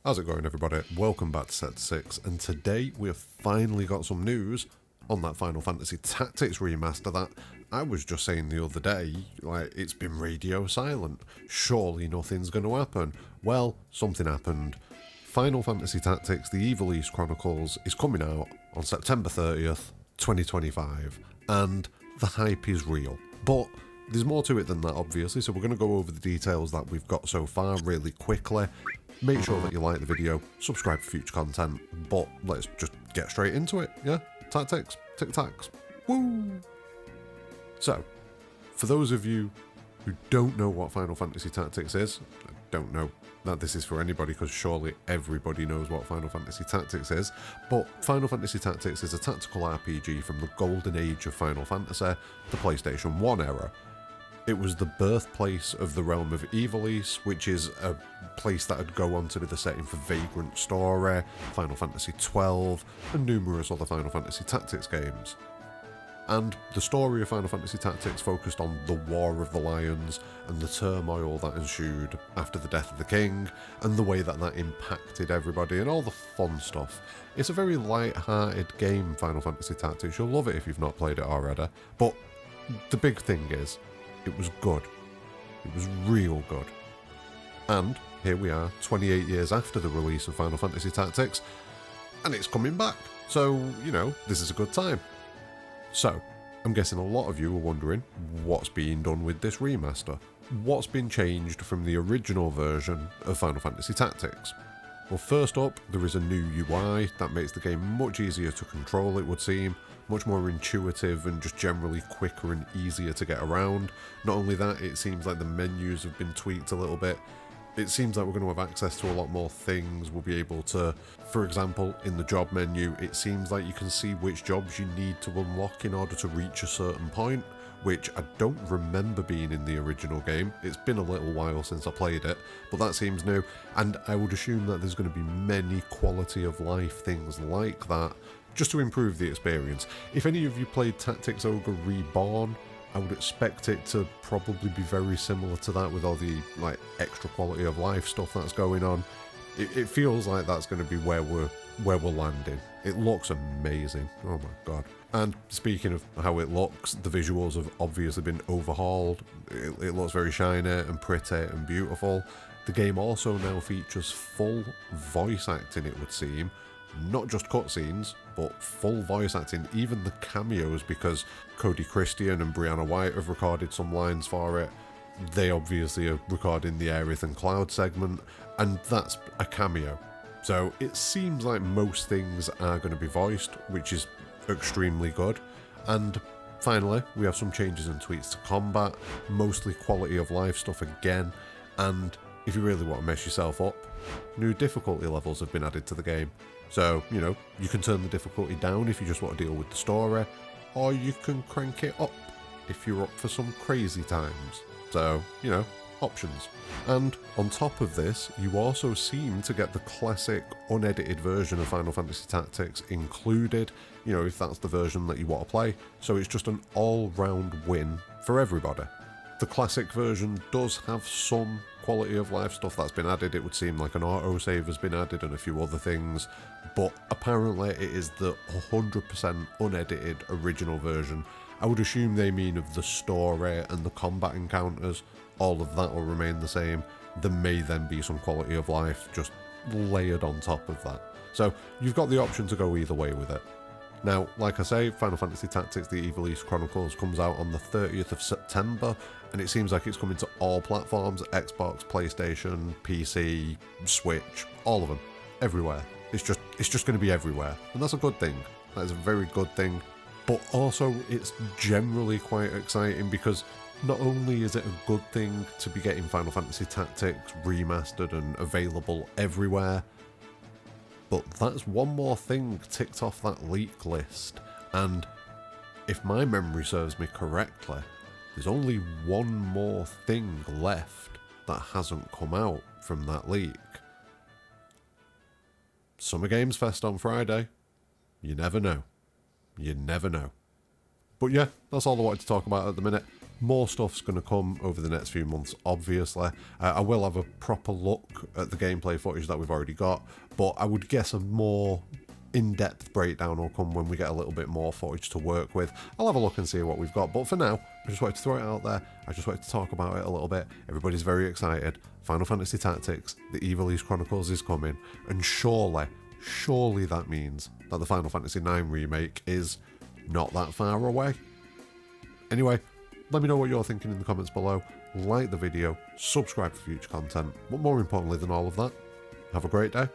How's it going, everybody? Welcome back to Set 6, and today we have finally got some news on that Final Fantasy Tactics remaster that I was just saying the other day, like, it's been radio silent. Surely nothing's going to happen. Well, something happened. Final Fantasy Tactics, the Ivalice Chronicles, is coming out on September 30th, 2025, and the hype is real. But there's more to it than that, obviously, so we're going to go over the details that we've got so far really quickly. Make sure that you like the video, subscribe for future content, but let's just get straight into it, yeah? Tactics, tic-tacs, woo! So, for those of you who don't know what Final Fantasy Tactics is, I don't know that this is for anybody because surely everybody knows what Final Fantasy Tactics is, but Final Fantasy Tactics is a tactical RPG from the golden age of Final Fantasy, the PlayStation 1 era. It was the birthplace of the realm of Ivalice, which is a place that would go on to be the setting for Vagrant Story, Final Fantasy XII, and numerous other Final Fantasy Tactics games. And the story of Final Fantasy Tactics focused on the War of the Lions and the turmoil that ensued after the death of the king, and the way that that impacted everybody and all the fun stuff. It's a very light-hearted game, Final Fantasy Tactics. You'll love it if you've not played it already. But the big thing is, it was good. It was real good. And here we are, 28 years after the release of Final Fantasy Tactics, and it's coming back. So, you know, this is a good time. So, I'm guessing a lot of you are wondering, what's being done with this remaster? What's been changed from the original version of Final Fantasy Tactics? Well, first up, there is a new UI that makes the game much easier to control, it would seem, much more intuitive and just generally quicker and easier to get around. Not only that, it seems like the menus have been tweaked a little bit. It seems like we're going to have access to a lot more things. We'll be able to, for example, in the job menu, it seems like you can see which jobs you need to unlock in order to reach a certain point, which I don't remember being in the original game. It's been a little while since I played it, but that seems new, and I would assume that there's going to be many quality of life things like that, just to improve the experience. If any of you played Tactics Ogre Reborn, I would expect it to probably be very similar to that with all the like extra quality of life stuff that's going on. It feels like that's going to be where we're landing. It looks amazing. Oh my god. And speaking of how it looks, the visuals have obviously been overhauled. It looks very shiny and pretty and beautiful. The game also now features full voice acting, it would seem. Not just cutscenes, but full voice acting, even the cameos, because Cody Christian and Brianna White have recorded some lines for it. They obviously are recording the Aerith and Cloud segment, and that's a cameo. So it seems like most things are going to be voiced, which is extremely good. And finally, we have some changes and tweaks to combat, mostly quality of life stuff again, and if you really want to mess yourself up, new difficulty levels have been added to the game. So, you know, you can turn the difficulty down if you just want to deal with the story, or you can crank it up if you're up for some crazy times. So, you know, options. And on top of this, you also seem to get the classic unedited version of Final Fantasy Tactics included, you know, if that's the version that you want to play. So it's just an all-round win for everybody. The classic version does have some quality of life stuff that's been added. It would seem like an autosave has been added and a few other things, but apparently it is the 100% unedited original version. I would assume they mean of the story and the combat encounters. All of that will remain the same. There may then be some quality of life just layered on top of that. So you've got the option to go either way with it. Now, like I say, Final Fantasy Tactics The Ivalice Chronicles comes out on the 30th of September, and it seems like it's coming to all platforms, Xbox, PlayStation, PC, Switch, all of them, everywhere. It's just going to be everywhere, and that's a good thing. That is a very good thing, but also it's generally quite exciting because not only is it a good thing to be getting Final Fantasy Tactics remastered and available everywhere, but that's one more thing ticked off that leak list, and if my memory serves me correctly, there's only one more thing left that hasn't come out from that leak. Summer Games Fest on Friday. You never know. You never know. But yeah, that's all I wanted to talk about at the minute. More stuff's going to come over the next few months, obviously. I will have a proper look at the gameplay footage that we've already got, but I would guess a more in-depth breakdown will come when we get a little bit more footage to work with. I'll have a look and see what we've got, but for now, I just wanted to throw it out there. I just wanted to talk about it a little bit. Everybody's very excited. Final Fantasy Tactics, the Ivalice Chronicles is coming, and surely that means that the Final Fantasy IX remake is not that far away. Anyway, let me know what you're thinking in the comments below. Like the video, subscribe for future content, but more importantly than all of that, have a great day.